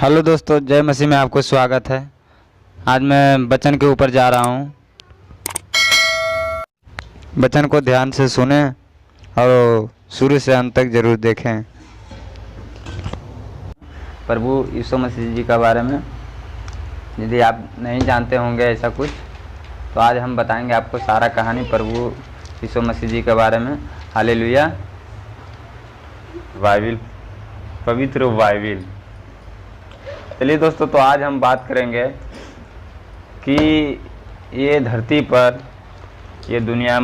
Hello दोस्तों, जय मसीह में आपको स्वागत है। आज मैं वचन के ऊपर जा रहा हूँ। वचन को ध्यान से सुनें और शुरू से अंत तक जरूर देखें। प्रभु यीशु मसीह जी के बारे में यदि आप नहीं जानते होंगे ऐसा कुछ, तो आज हम बताएंगे आपको सारा कहानी प्रभु यीशु मसीह जी के बारे में। हालेलुया। बाइबिल, पवित्र बाइबिल। चलिए दोस्तों, तो आज हम बात करेंगे कि ये धरती पर, ये दुनिया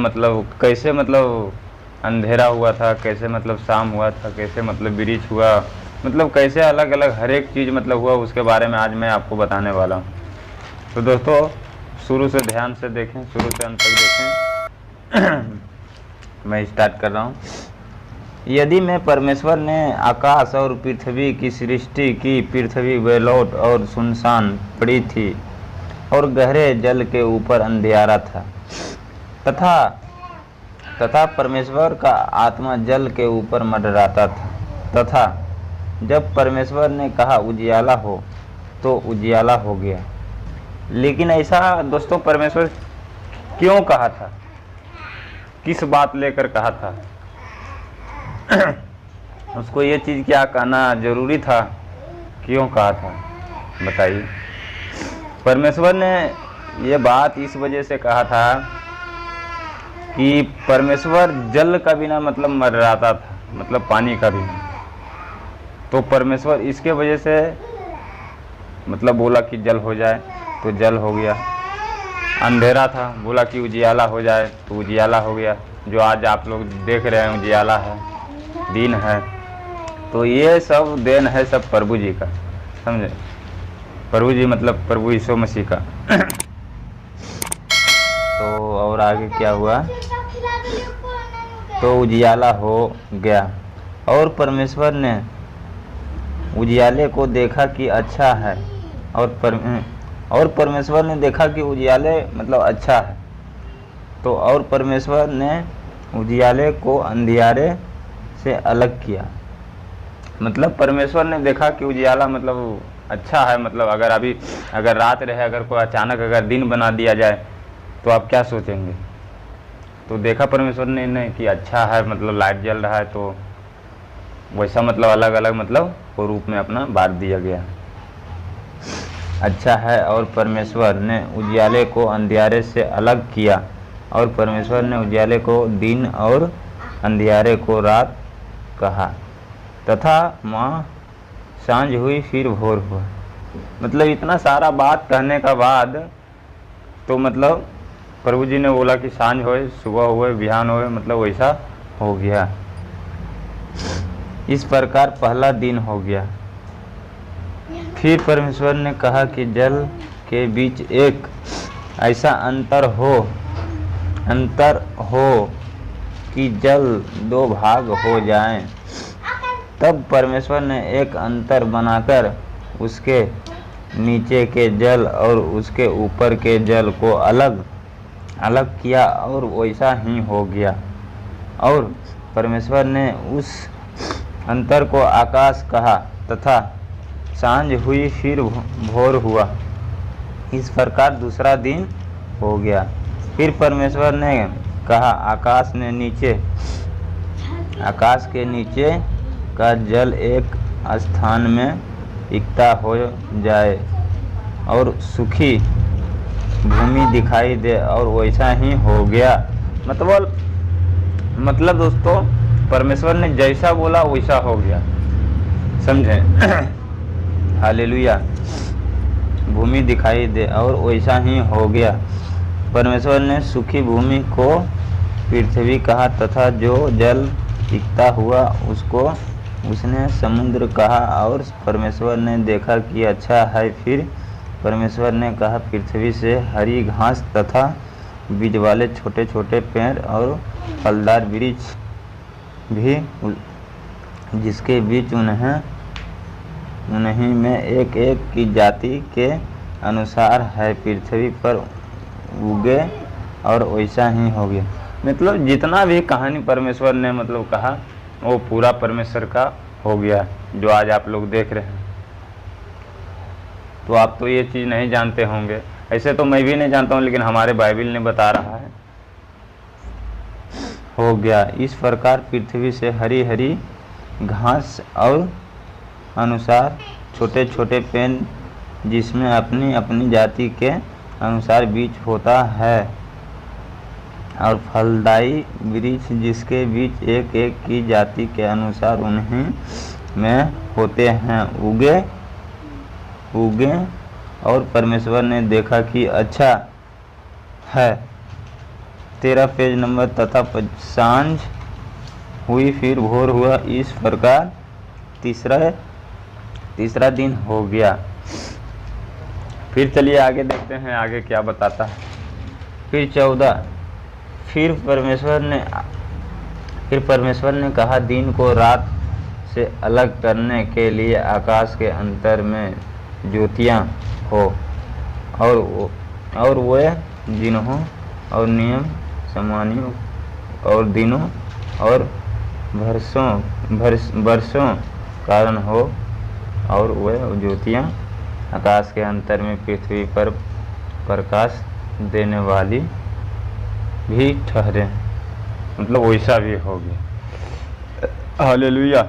कैसे अंधेरा हुआ था, कैसे शाम हुआ था, कैसे वृक्ष हुआ, कैसे अलग अलग हर एक चीज़ हुआ, उसके बारे में आज मैं आपको बताने वाला हूँ। तो दोस्तों शुरू से ध्यान से देखें, शुरू से अंत तक देखें। मैं स्टार्ट कर रहा हूँ। यदि मैं परमेश्वर ने आकाश और पृथ्वी की सृष्टि की, पृथ्वी बेलौट और सुनसान पड़ी थी और गहरे जल के ऊपर अंधियारा था, तथा परमेश्वर का आत्मा जल के ऊपर मंडराता था। तथा जब परमेश्वर ने कहा उजियाला हो, तो उजियाला हो गया। लेकिन ऐसा दोस्तों परमेश्वर क्यों कहा था? किस बात लेकर कहा था? उसको ये चीज़ क्या कहना जरूरी था? क्यों कहा था? बताइए। परमेश्वर ने ये बात इस वजह से कहा था कि परमेश्वर जल का बिना मर्राता था, पानी का बिना। तो परमेश्वर इसके वजह से बोला कि जल हो जाए, तो जल हो गया। अंधेरा था, बोला कि उजियाला हो जाए, तो उजियाला हो गया। जो आज आप लोग देख रहे हैं उजियाला है, दिन है। तो ये सब देन है सब प्रभु जी का, समझे? प्रभु जी प्रभु यीशु मसीह का। तो और आगे क्या हुआ? तो उजियाला हो गया और परमेश्वर ने उजियाले को देखा कि अच्छा है, और परमेश्वर ने देखा कि उजियाले अच्छा है। तो और परमेश्वर ने उजियाले को अंधियारे से अलग किया। परमेश्वर ने देखा कि उजियाला अच्छा है। अगर रात रहे, अगर कोई अचानक अगर दिन बना दिया जाए, तो आप क्या सोचेंगे? तो देखा परमेश्वर ने नहीं कि अच्छा है, लाइट जल रहा है, तो वैसा अलग अलग वो रूप में अपना बांट दिया गया। अच्छा है। और परमेश्वर ने उजियाले को अंधियारे से अलग किया, और परमेश्वर ने उजियाले को दिन और अंधियारे को रात कहा। तथा माँ सांझ हुई, फिर भोर हुआ। इतना सारा बात कहने का बाद तो प्रभु जी ने बोला कि सांझ होए, सुबह हुए, बिहान होए, वैसा हो गया। इस प्रकार पहला दिन हो गया। फिर परमेश्वर ने कहा कि जल के बीच एक ऐसा अंतर हो कि जल दो भाग हो जाएं। तब परमेश्वर ने एक अंतर बनाकर उसके नीचे के जल और उसके ऊपर के जल को अलग अलग किया, और वैसा ही हो गया। और परमेश्वर ने उस अंतर को आकाश कहा। तथा सांझ हुई, फिर भोर हुआ। इस प्रकार दूसरा दिन हो गया। फिर परमेश्वर ने कहा आकाश के नीचे का जल एक स्थान में इकट्ठा हो जाए और सूखी भूमि दिखाई दे, और वैसा ही हो गया। दोस्तों परमेश्वर ने जैसा बोला वैसा हो गया, समझे? हालेलुया। भूमि दिखाई दे और वैसा ही हो गया। परमेश्वर ने सूखी भूमि को पृथ्वी कहा, तथा जो जल इकट्ठा हुआ उसको उसने समुद्र कहा। और परमेश्वर ने देखा कि अच्छा है। फिर परमेश्वर ने कहा पृथ्वी से हरी घास तथा बीज वाले छोटे छोटे पेड़ और फलदार वृक्ष भी, जिसके बीच उन्हीं में एक एक की जाति के अनुसार है, पृथ्वी पर उगे, और वैसा ही हो गया। जितना भी कहानी परमेश्वर ने कहा, वो पूरा परमेश्वर का हो गया, जो आज आप लोग देख रहे हैं। तो आप तो ये चीज़ नहीं जानते होंगे। ऐसे तो मैं भी नहीं जानता हूँ, लेकिन हमारे बाइबल ने बता रहा है। हो गया। इस प्रकार पृथ्वी से हरी हरी घास और अनुसार छोटे छोटे पेड़ जिसमें अपनी अपनी जाति के अनुसार बीज होता है, और फलदायी वृक्ष जिसके बीज एक एक की जाति के अनुसार उन्हीं में होते हैं, उगे और परमेश्वर ने देखा कि अच्छा है। 13 पेज नंबर। तथा सांझ हुई, फिर भोर हुआ, इस प्रकार तीसरा दिन हो गया। फिर चलिए आगे देखते हैं आगे क्या बताता है। फिर 14। फिर परमेश्वर ने कहा, दिन को रात से अलग करने के लिए आकाश के अंतर में ज्योतियाँ हो, और वे दिनों और नियम समानियों और दिनों और वर्षों कारण हो, और वे ज्योतियाँ आकाश के अंतर में पृथ्वी पर प्रकाश देने वाली भी ठहरे। मतलब वैसा भी हो गया। हालेलुया।